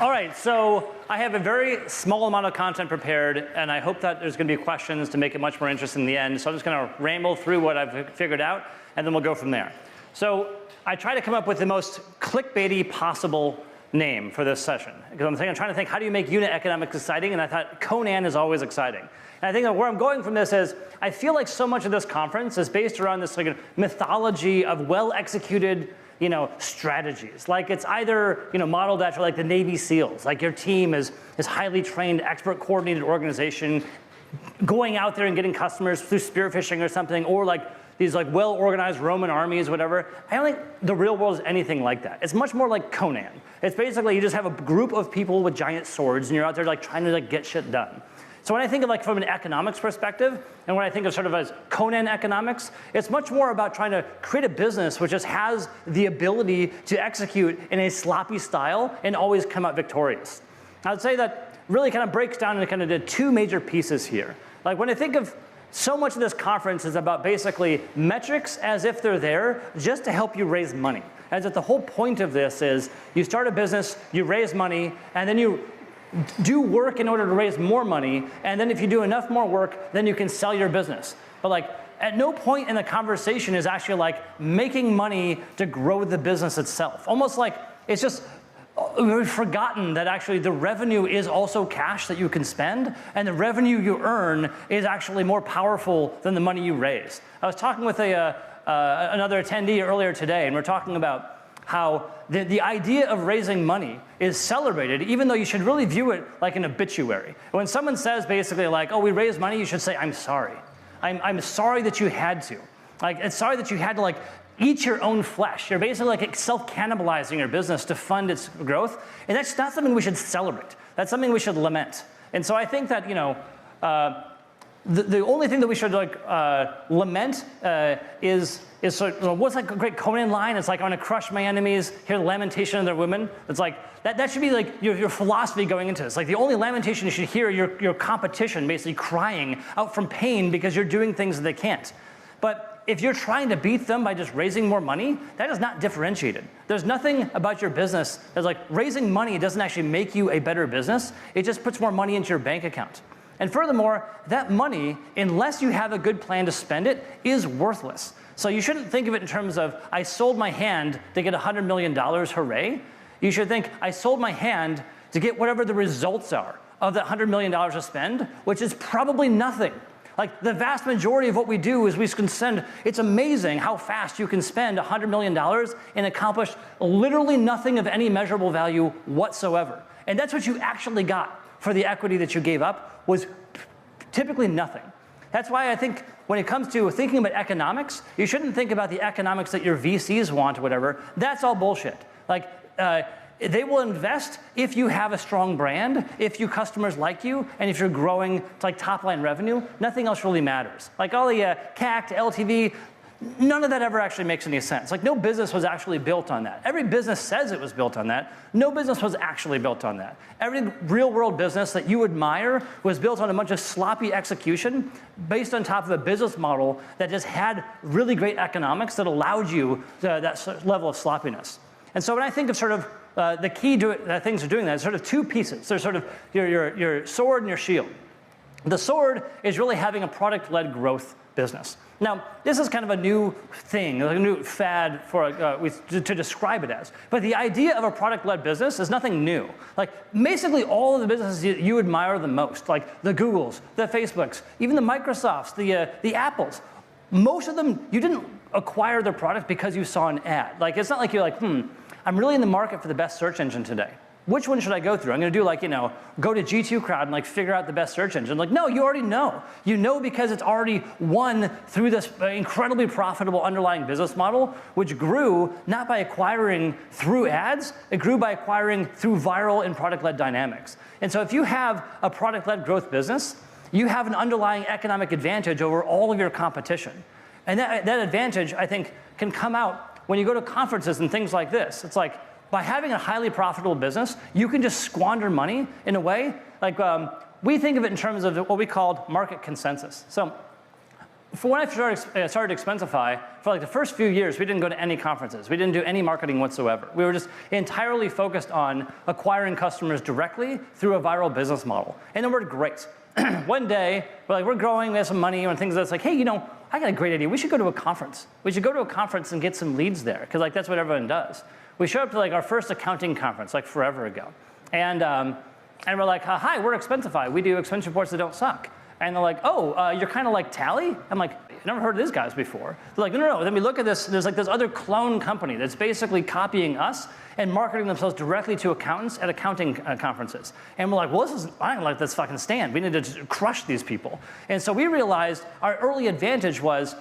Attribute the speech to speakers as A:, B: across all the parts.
A: All right, so I have a very small amount of content prepared, and I hope that there's going to be questions to make it much more interesting in the end. So I'm just going to ramble through what I've figured out, and then we'll go from there. So I try to come up with the most clickbaity possible name for this session, because I'm trying to think, how do you make unit economics exciting? And I thought Conan is always exciting. And I think that where I'm going from this is, I feel like so much of this conference is based around this like mythology of well-executed strategies. Like it's either, modeled after like the Navy SEALs, like your team is highly trained, expert coordinated organization going out there and getting customers through spearfishing or something, or like these like well-organized Roman armies, whatever. I don't think the real world is anything like that. It's much more like Conan. It's basically you just have a group of people with giant swords and you're out there like trying to like get shit done. So when I think of like from an economics perspective, and when I think of sort of as Conan Economics, it's much more about trying to create a business which just has the ability to execute in a sloppy style and always come out victorious. I would say that really kind of breaks down into kind of the two major pieces here. Like when I think of so much of this conference is about basically metrics as if they're there just to help you raise money. As if the whole point of this is you start a business, you raise money, and then you do work in order to raise more money, and then if you do enough more work, then you can sell your business. But like, at no point in the conversation is actually like making money to grow the business itself. Almost like it's just, we've forgotten that actually the revenue is also cash that you can spend, and the revenue you earn is actually more powerful than the money you raise. I was talking with another attendee earlier today, and we're talking about how the idea of raising money is celebrated, even though you should really view it like an obituary. When someone says basically like, oh, we raised money, you should say, I'm sorry. I'm sorry that you had to. Like, it's sorry that you had to like eat your own flesh. You're basically like self-cannibalizing your business to fund its growth. And that's not something we should celebrate. That's something we should lament. And so I think that, the only thing that we should like lament is sort of, what's like a great Conan line? It's like, I'm gonna crush my enemies, hear the lamentation of their women. It's like, that should be like your philosophy going into this. Like the only lamentation you should hear, your competition basically crying out from pain because you're doing things that they can't. But if you're trying to beat them by just raising more money, that is not differentiated. There's nothing about your business that's like, raising money doesn't actually make you a better business. It just puts more money into your bank account. And furthermore, that money, unless you have a good plan to spend it, is worthless. So you shouldn't think of it in terms of, I sold my hand to get $100 million, hooray. You should think, I sold my hand to get whatever the results are of that $100 million to spend, which is probably nothing. Like the vast majority of what we do is we can spend, it's amazing how fast you can spend $100 million and accomplish literally nothing of any measurable value whatsoever. And that's what you actually got for the equity that you gave up, was typically nothing. That's why I think when it comes to thinking about economics, you shouldn't think about the economics that your VCs want or whatever. That's all bullshit. Like, they will invest if you have a strong brand, if your customers like you, and if you're growing to like top line revenue. Nothing else really matters. Like all the CAC to LTV, none of that ever actually makes any sense. Like no business was actually built on that. Every business says it was built on that. No business was actually built on that. Every real world business that you admire was built on a bunch of sloppy execution based on top of a business model that just had really great economics that allowed you that level of sloppiness. And so when I think of sort of the key things to doing that, is sort of two pieces. There's sort of your sword and your shield. The sword is really having a product-led growth business. Now, this is kind of a new thing, like a new fad for to describe it as. But the idea of a product-led business is nothing new. Like basically all of the businesses you admire the most, like the Googles, the Facebooks, even the Microsofts, the Apples, most of them, you didn't acquire their product because you saw an ad. Like it's not like you're like, I'm really in the market for the best search engine today. Which one should I go through? I'm gonna do like, go to G2 Crowd and like figure out the best search engine. Like, no, you already know. You know because it's already won through this incredibly profitable underlying business model, which grew not by acquiring through ads, it grew by acquiring through viral and product-led dynamics. And so if you have a product-led growth business, you have an underlying economic advantage over all of your competition. And that advantage, I think, can come out when you go to conferences and things like this. It's like, by having a highly profitable business, you can just squander money in a way. Like we think of it in terms of what we called market consensus. So For when I started Expensify, for like the first few years, we didn't go to any conferences. We didn't do any marketing whatsoever. We were just entirely focused on acquiring customers directly through a viral business model. And it worked great. One day, we're growing, we have some money and things that's like, hey, I got a great idea. We should go to a conference. We should go to a conference and get some leads there, because that's what everyone does. We showed up to our first accounting conference forever ago. And we're like, hi, we're Expensify. We do expense reports that don't suck. And they're like, oh, you're kind of like Tally? I'm like, I've never heard of these guys before. They're like, no. Then we look at this, there's this other clone company that's basically copying us and marketing themselves directly to accountants at accounting conferences. And we're like, well, I don't like this fucking stand. We need to crush these people. And so we realized our early advantage was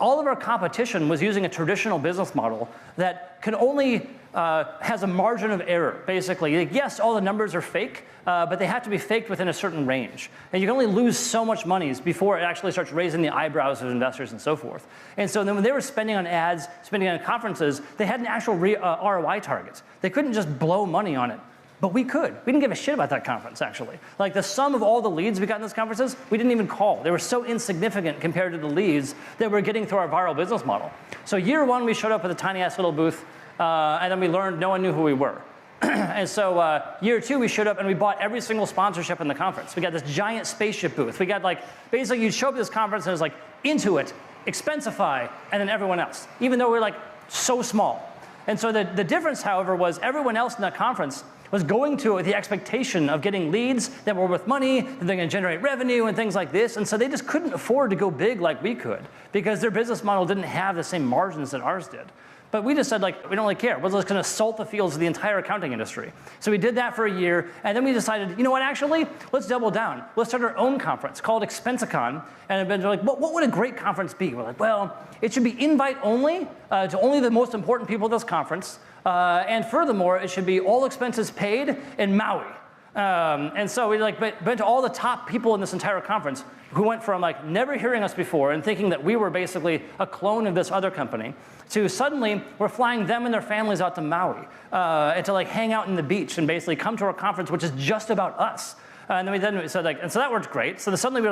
A: all of our competition was using a traditional business model that can only has a margin of error, basically. Yes, all the numbers are fake, but they have to be faked within a certain range. And you can only lose so much money before it actually starts raising the eyebrows of investors and so forth. And so then when they were spending on ads, spending on conferences, they had an actual ROI target. They couldn't just blow money on it. But we could. We didn't give a shit about that conference, actually. The sum of all the leads we got in those conferences, we didn't even call. They were so insignificant compared to the leads that we're getting through our viral business model. So year one, we showed up with a tiny-ass little booth, and then we learned no one knew who we were. And so year two, we showed up and we bought every single sponsorship in the conference. We got this giant spaceship booth. We got basically you'd show up at this conference and it was Intuit, Expensify, and then everyone else, even though we're so small. And so the difference, however, was everyone else in that conference was going to the expectation of getting leads that were worth money, that they're going to generate revenue and things like this. And so they just couldn't afford to go big like we could because their business model didn't have the same margins that ours did. But we just said, we don't really care. We're just going to salt the fields of the entire accounting industry. So we did that for a year, and then we decided, you know what, actually, let's double down. Let's start our own conference called Expensicon. And they're like, what would a great conference be? We're like, well, it should be invite only to only the most important people at this conference. And furthermore, it should be all expenses paid in Maui. And so we went to all the top people in this entire conference who went from never hearing us before and thinking that we were basically a clone of this other company to suddenly we're flying them and their families out to Maui and to hang out in the beach and basically come to our conference, which is just about us. And then we said and so that worked great. So suddenly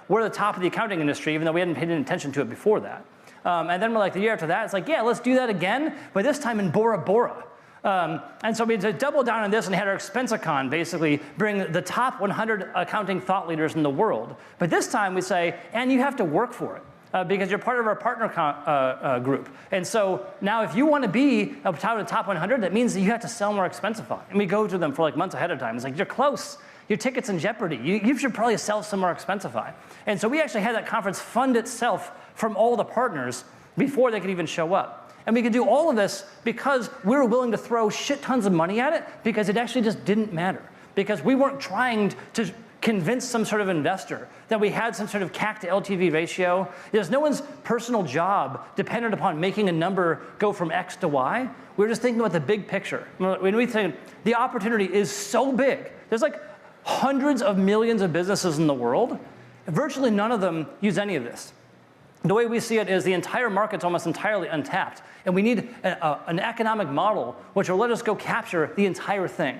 A: we're the top of the accounting industry, even though we hadn't paid any attention to it before that. And then we're the year after that, it's yeah, let's do that again, but this time in Bora Bora. And so we doubled down on this and had our Expensicon basically bring the top 100 accounting thought leaders in the world. But this time we say, and you have to work for it. Because you're part of our partner group. And so now if you want to be a top 100, that means that you have to sell more Expensify. And we go to them for months ahead of time. It's you're close. Your ticket's in jeopardy. You should probably sell some more Expensify. And so we actually had that conference fund itself from all the partners before they could even show up. And we could do all of this because we were willing to throw shit tons of money at it because it actually just didn't matter. Because we weren't trying to convince some sort of investor that we had some sort of CAC to LTV ratio. There's no one's personal job dependent upon making a number go from X to Y. We're just thinking about the big picture. When we think the opportunity is so big, there's hundreds of millions of businesses in the world. Virtually none of them use any of this. The way we see it is the entire market's almost entirely untapped, and we need an economic model which will let us go capture the entire thing.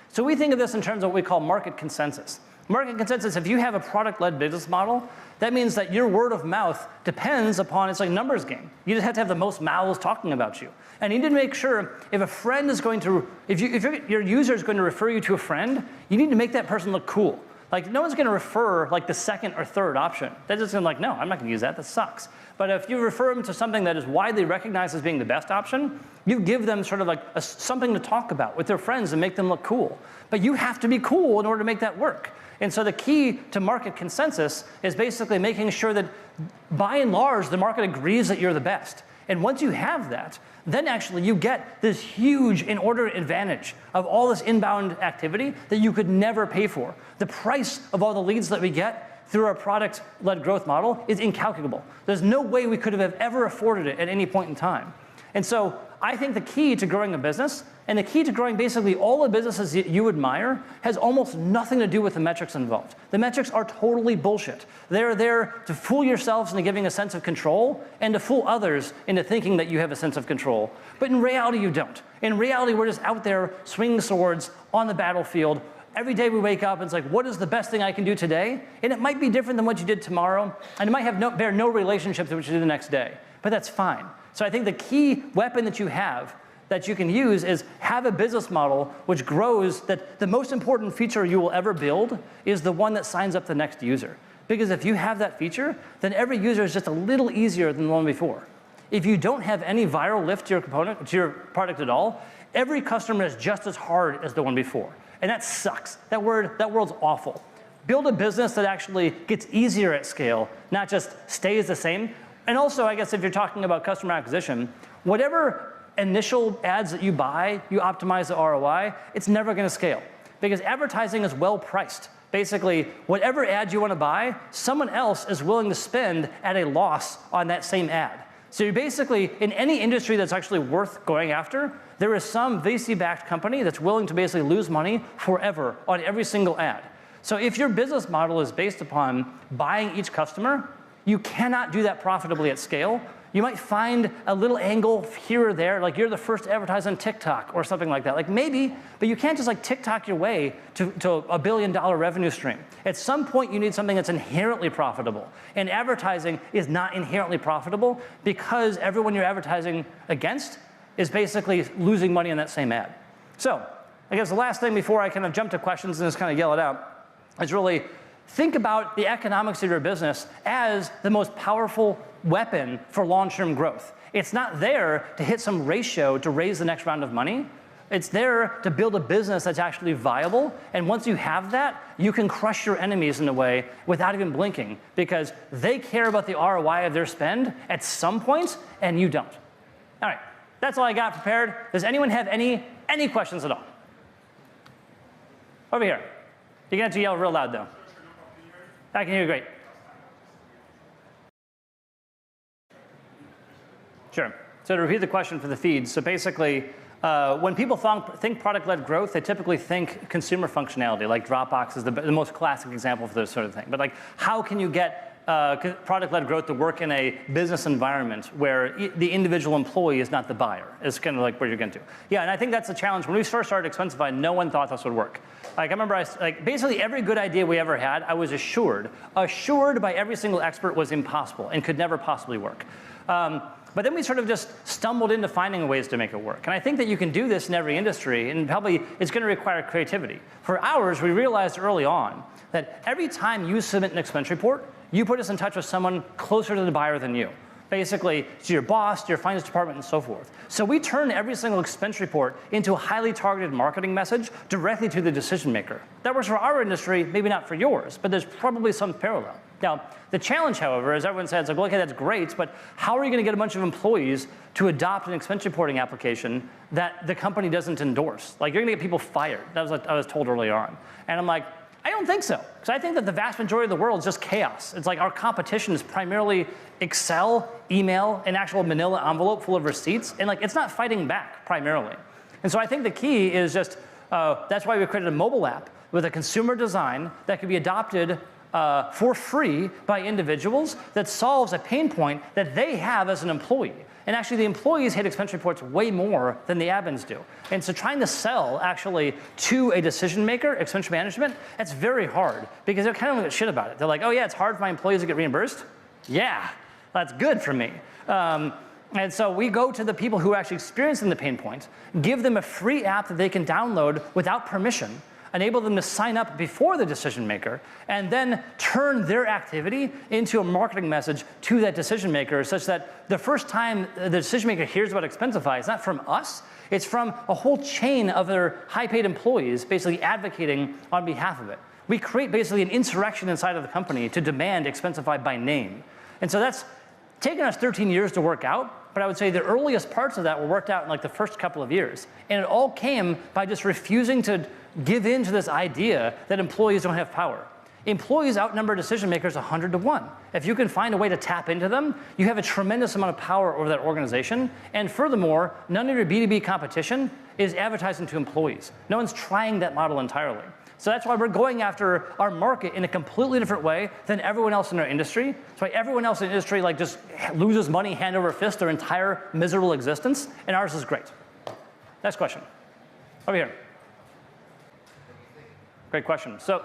A: So we think of this in terms of what we call market consensus. Market consensus, if you have a product-led business model, that means that your word of mouth depends upon, it's like a numbers game. You just have to have the most mouths talking about you. And you need to make sure if a friend is going to, if your user is going to refer you to a friend, you need to make that person look cool. No one's going to refer the second or third option. They're just going to no, I'm not going to use that. That sucks. But if you refer them to something that is widely recognized as being the best option, you give them sort of something to talk about with their friends and make them look cool. But you have to be cool in order to make that work. And so the key to market consensus is basically making sure that by and large, the market agrees that you're the best. And once you have that, then actually you get this huge inordinate advantage of all this inbound activity that you could never pay for. The price of all the leads that we get through our product-led growth model is incalculable. There's no way we could have ever afforded it at any point in time. And so I think the key to growing a business and the key to growing basically all the businesses that you admire has almost nothing to do with the metrics involved. The metrics are totally bullshit. They're there to fool yourselves into giving a sense of control and to fool others into thinking that you have a sense of control. But in reality, you don't. In reality, we're just out there swinging swords on the battlefield, Every day we wake up and it's like, what is the best thing I can do today? And it might be different than what you did tomorrow, and it might have bear no relationship to what you do the next day, but that's fine. So I think the key weapon that you have that you can use is have a business model which grows, that the most important feature you will ever build is the one that signs up the next user. Because if you have that feature, then every user is just a little easier than the one before. If you don't have any viral lift to your product at all, every customer is just as hard as the one before. And that sucks. That world's awful. Build a business that actually gets easier at scale, not just stays the same. And also, I guess if you're talking about customer acquisition, whatever initial ads that you buy, you optimize the ROI, it's never gonna scale. Because advertising is well priced. Basically, whatever ad you wanna buy, someone else is willing to spend at a loss on that same ad. So you're basically, in any industry that's actually worth going after, there is some VC-backed company that's willing to basically lose money forever on every single ad. So if your business model is based upon buying each customer, you cannot do that profitably at scale. You might find a little angle here or there, like you're the first to advertise on TikTok or something like that. Like maybe, but you can't just like TikTok your way to a $1 billion revenue stream. At some point you need something that's inherently profitable. And advertising is not inherently profitable because everyone you're advertising against is basically losing money on that same ad. So I guess the last thing before I kind of jump to questions and just kind of yell it out is really think about the economics of your business as the most powerful weapon for long-term growth. It's not there to hit some ratio to raise the next round of money. It's there to build a business that's actually viable. And once you have that, you can crush your enemies in a way without even blinking because they care about the ROI of their spend at some point and you don't. All right, that's all I got prepared. Does anyone have any questions at all? Over here. You're gonna have to yell real loud though. I can hear you great. Sure. So to repeat the question for the feed, so basically, when people think product-led growth, they typically think consumer functionality, like Dropbox is the most classic example for this sort of thing. But like, how can you get product-led growth to work in a business environment where the individual employee is not the buyer? Is kind of like where you're getting to. Yeah, and I think that's the challenge. When we first started Expensify, no one thought this would work. Like I remember, basically every good idea we ever had, I was assured by every single expert was impossible and could never possibly work. But then we sort of just stumbled into finding ways to make it work. And I think that you can do this in every industry, and probably it's going to require creativity. For ours, we realized early on that every time you submit an expense report, you put us in touch with someone closer to the buyer than you. Basically, to your boss, to your finance department, and so forth. So we turn every single expense report into a highly targeted marketing message directly to the decision maker. That works for our industry, maybe not for yours, but there's probably some parallel. Now, the challenge, however, is everyone says, like, well, okay, that's great, but how are you going to get a bunch of employees to adopt an expense reporting application that the company doesn't endorse? Like, you're going to get people fired. That was what I was told early on. And I'm like, I don't think so. Because I think that the vast majority of the world is just chaos. It's like our competition is primarily Excel, email, an actual manila envelope full of receipts. And like, it's not fighting back primarily. And so I think the key is just, that's why we created a mobile app with a consumer design that could be adopted for free by individuals that solves a pain point that they have as an employee. And actually the employees hate expense reports way more than the admins do. And so trying to sell actually to a decision maker, expense management, that's very hard because they're kind of like shit about it. They're like, oh yeah, it's hard for my employees to get reimbursed? Yeah, that's good for me. And so we go to the people who are actually experiencing the pain point, give them a free app that they can download without permission, enable them to sign up before the decision maker, and then turn their activity into a marketing message to that decision maker such that the first time the decision maker hears about Expensify, it's not from us, it's from a whole chain of their high-paid employees basically advocating on behalf of it. We create basically an insurrection inside of the company to demand Expensify by name. And so that's taken us 13 years to work out, but I would say the earliest parts of that were worked out in like the first couple of years. And it all came by just refusing to give in to this idea that employees don't have power. Employees outnumber decision makers 100 to 1. If you can find a way to tap into them, you have a tremendous amount of power over that organization. And furthermore, none of your B2B competition is advertising to employees. No one's trying that model entirely. So that's why we're going after our market in a completely different way than everyone else in our industry. That's why everyone else in the industry like just loses money hand over fist their entire miserable existence, and ours is great. Next question. Over here. Great question. So,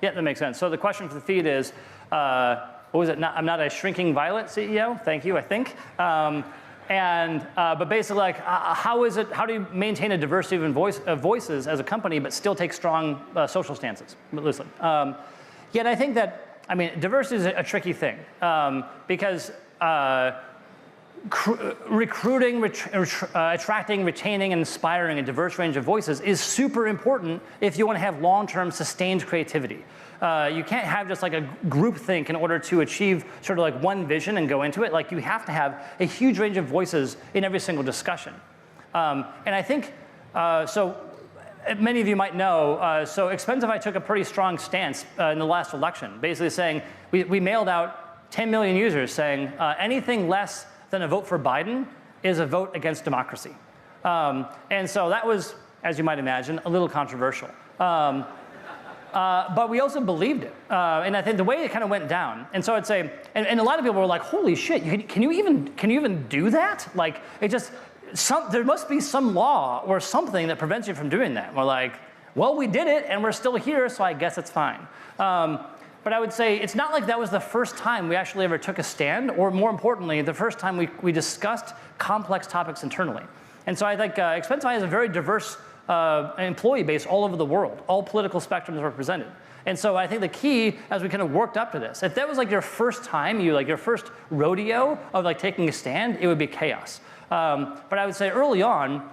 A: yeah, that makes sense. So the question for the feed is, what was it? I'm not a shrinking violet CEO. Thank you, I think. But basically, like, how do you maintain a diversity of voices as a company, but still take strong social stances? Loosely. Yeah, and I think that, I mean, diversity is a tricky thing because recruiting, attracting, retaining, and inspiring a diverse range of voices is super important if you want to have long-term sustained creativity. You can't have just like a group think in order to achieve sort of like one vision and go into it. Like you have to have a huge range of voices in every single discussion. And I think, so many of you might know, so Expensify took a pretty strong stance in the last election, basically saying, we mailed out 10 million users saying anything less than a vote for Biden is a vote against democracy. And so that was, as you might imagine, a little controversial. But we also believed it. And I think the way it kind of went down, and so I'd say, and a lot of people were like, holy shit, can you even do that? Like, it just, there must be some law or something that prevents you from doing that. We're like, well, we did it and we're still here, so I guess it's fine. But I would say it's not like that was the first time we actually ever took a stand, or more importantly, the first time we discussed complex topics internally. And so I think Expensify has a very diverse employee base all over the world. All political spectrums are represented. And so I think the key, as we kind of worked up to this, if that was like your first time, your first rodeo of like taking a stand, it would be chaos. But I would say early on,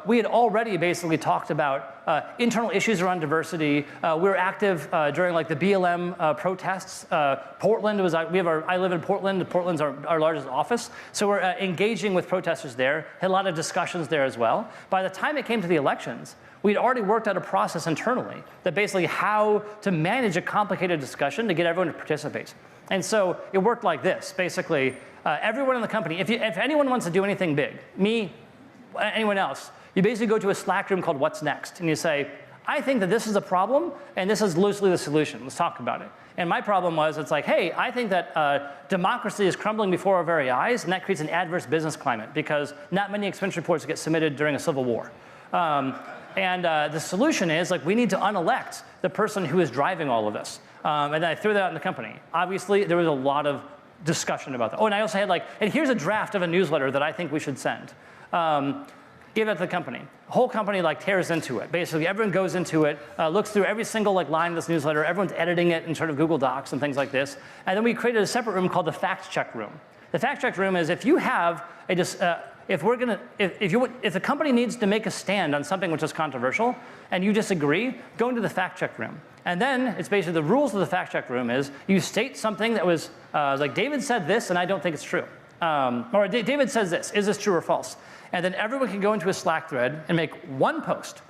A: we had already basically talked about internal issues around diversity. We were active during like the BLM protests. Portland was, I live in Portland. Portland's our largest office. So we're engaging with protesters there, had a lot of discussions there as well. By the time it came to the elections, we'd already worked out a process internally that basically how to manage a complicated discussion to get everyone to participate. And so it worked like this. Basically, everyone in the company, if anyone wants to do anything big, me, anyone else, you basically go to a Slack room called What's Next, and you say, I think that this is a problem, and this is loosely the solution. Let's talk about it. And my problem was, it's like, hey, I think that democracy is crumbling before our very eyes, and that creates an adverse business climate, because not many expense reports get submitted during a civil war. The solution is, like, we need to unelect the person who is driving all of this. And then I threw that out in the company. Obviously, there was a lot of discussion about that. Oh, and I also had like, and here's a draft of a newsletter that I think we should send. Give it to the company. The whole company like tears into it. Basically, everyone goes into it, looks through every single like line of this newsletter. Everyone's editing it in sort of Google Docs and things like this. And then we created a separate room called the fact check room. The fact check room is if you have a if the company needs to make a stand on something which is controversial and you disagree, go into the fact check room. And then it's basically the rules of the fact check room is you state something that was like David said this and I don't think it's true. Or David says this, is this true or false? And then everyone can go into a Slack thread and make one post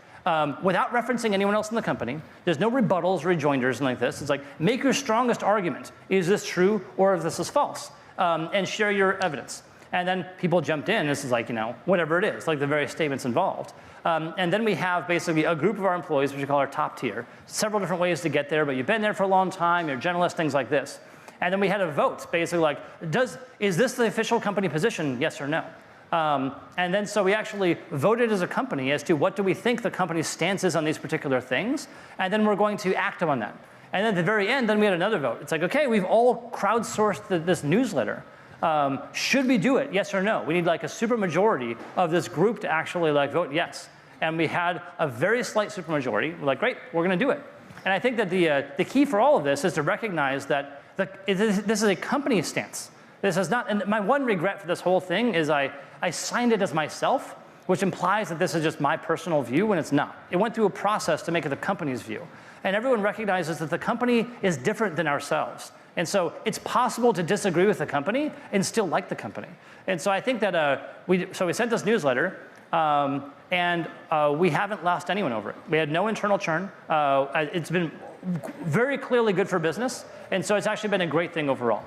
A: without referencing anyone else in the company. There's no rebuttals or rejoinders and like this. It's like, make your strongest argument. Is this true or if this is false? And share your evidence. And then people jumped in. This is like, whatever it is, like the various statements involved. And then we have basically a group of our employees, which we call our top tier. Several different ways to get there, but you've been there for a long time, you're generalists, things like this. And then we had a vote, basically like, is this the official company position, yes or no? And then so we actually voted as a company as to what do we think the company's stance is on these particular things, and then we're going to act on that. And then at the very end, then we had another vote. It's like, okay, we've all crowdsourced this newsletter. Should we do it, yes or no? We need like a super majority of this group to actually like vote yes. And we had a very slight super majority. We're like, great, we're gonna do it. And I think that the key for all of this is to recognize that this is a company stance. This is not, and my one regret for this whole thing is I signed it as myself, which implies that this is just my personal view when it's not. It went through a process to make it the company's view. And everyone recognizes that the company is different than ourselves. And so it's possible to disagree with the company and still like the company. And so I think that we sent this newsletter and we haven't lost anyone over it. We had no internal churn. It's been very clearly good for business. And so it's actually been a great thing overall.